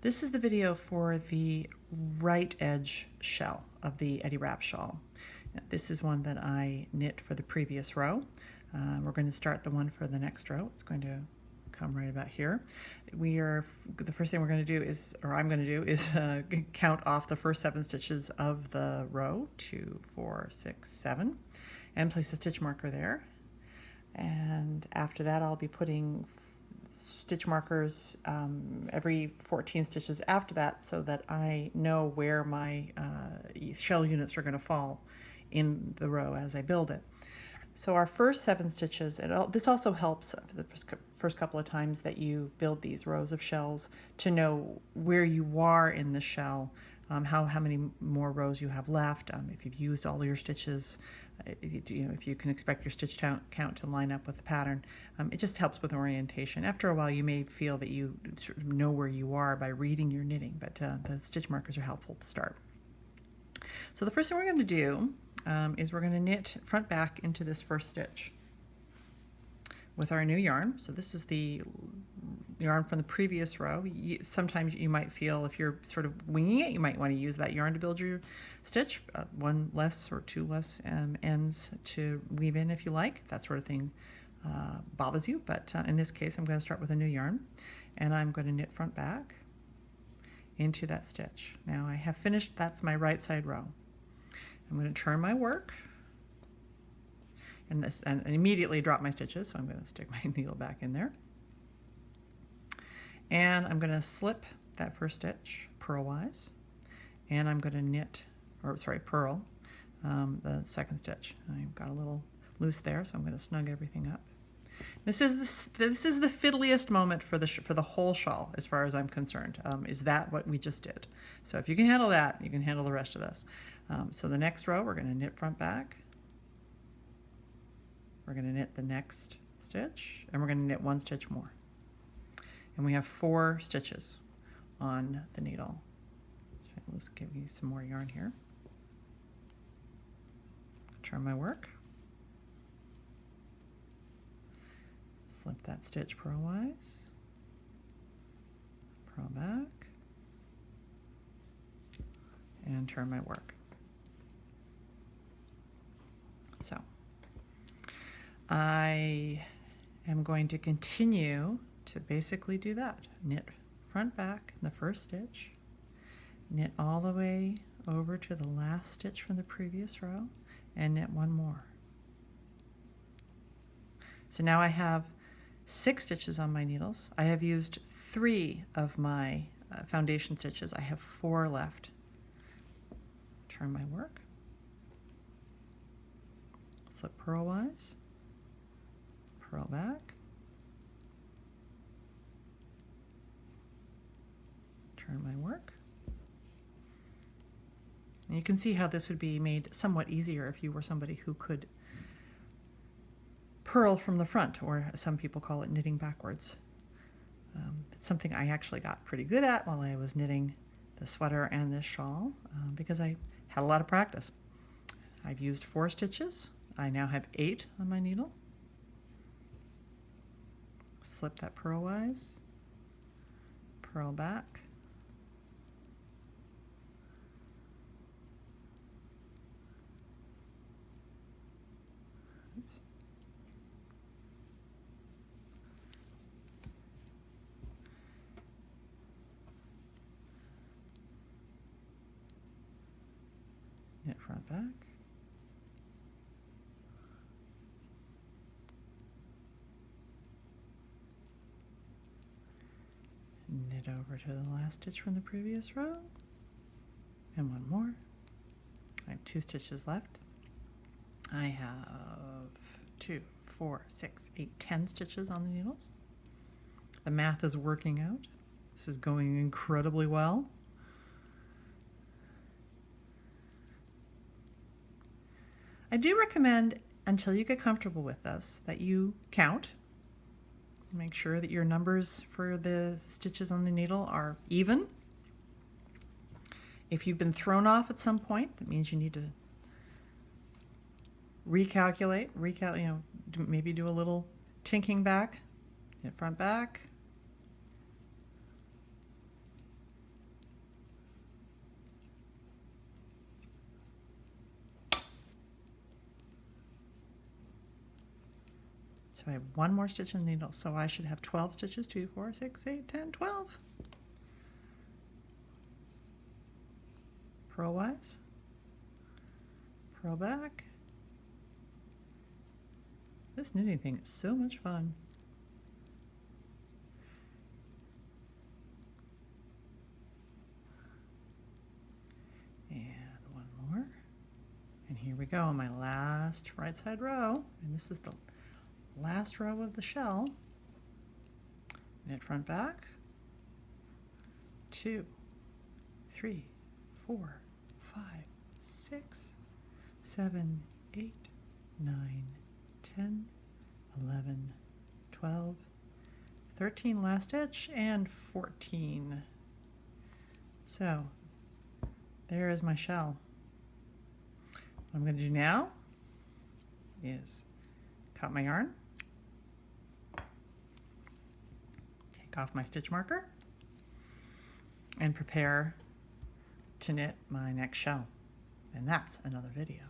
This is the video for the right edge shell of the Eddy wrap shawl. Now, this is one that I knit for the previous row. We're going to start the one for the next row. It's going to come right about here. The first thing we're going to do is, or I'm going to do, is count off the first 7 stitches of the row, 2, 4, 6, 7, and place a stitch marker there. And after that, I'll be putting stitch markers every 14 stitches after that, so that I know where my shell units are going to fall in the row as I build it. So our first 7 stitches, this also helps for the first couple of times that you build these rows of shells to know where you are in the shell, how many more rows you have left, if you've used all your stitches, if you can expect your stitch count to line up with the pattern. It just helps with orientation. After a while you may feel that you sort of know where you are by reading your knitting, but the stitch markers are helpful to start. So the first thing we're going to do is we're going to knit front back into this first stitch with our new yarn. So this is the yarn from the previous row. Sometimes you might feel, if you're sort of winging it, you might want to use that yarn to build your stitch, 1 less or 2 less ends to weave in if you like, if that sort of thing bothers you. But in this case, I'm going to start with a new yarn, and I'm going to knit front back into that stitch. Now I have finished, that's my right side row. I'm going to turn my work and immediately drop my stitches, so I'm going to stick my needle back in there. And I'm going to slip that first stitch purlwise, and I'm going to knit, or sorry, purl the second stitch. I've got a little loose there, so I'm going to snug everything up. This is the fiddliest moment for the whole shawl, as far as I'm concerned. Is that what we just did? So if you can handle that, you can handle the rest of this. So the next row, we're going to knit front back. We're going to knit the next stitch, and we're going to knit 1 stitch more. And we have 4 stitches on the needle. Let's give you some more yarn here. Turn my work. Slip that stitch purlwise. Purl back. And turn my work. So I am going to continue to basically do that. Knit front back in the first stitch, knit all the way over to the last stitch from the previous row, and knit 1 more. So now I have 6 stitches on my needles. I have used 3 of my foundation stitches. I have 4 left. Turn my work, slip purlwise, purl back, turn my work. And you can see how this would be made somewhat easier if you were somebody who could purl from the front, or some people call it knitting backwards. It's something I actually got pretty good at while I was knitting the sweater and this shawl, because I had a lot of practice. I've used 4 stitches. I now have 8 on my needle. Slip that purlwise, purl back, knit front back, knit over to the last stitch from the previous row, and 1 more. I have 2 stitches left. I have 2, 4, 6, 8, 10 stitches on the needles. The math is working out. This is going incredibly well. I do recommend, until you get comfortable with this, that you count. Make sure that your numbers for the stitches on the needle are even. If you've been thrown off at some point, that means you need to recalculate, maybe do a little tinking back, knit front back, So I have one more stitch in the needle, so I should have 12 stitches, 2, 4, 6, 8, 10, 12. Purlwise, purl back. This knitting thing is so much fun. And one more. And here we go, my last right side row. And this is the last row of the shell. Knit front back. 2, 3, 4, 5, 6, 7, 8, 9, 10, 11, 12, 13 last stitch, and 14. So there is my shell. What I'm going to do now is cut my yarn, take off my stitch marker, and prepare to knit my next shell. And that's another video.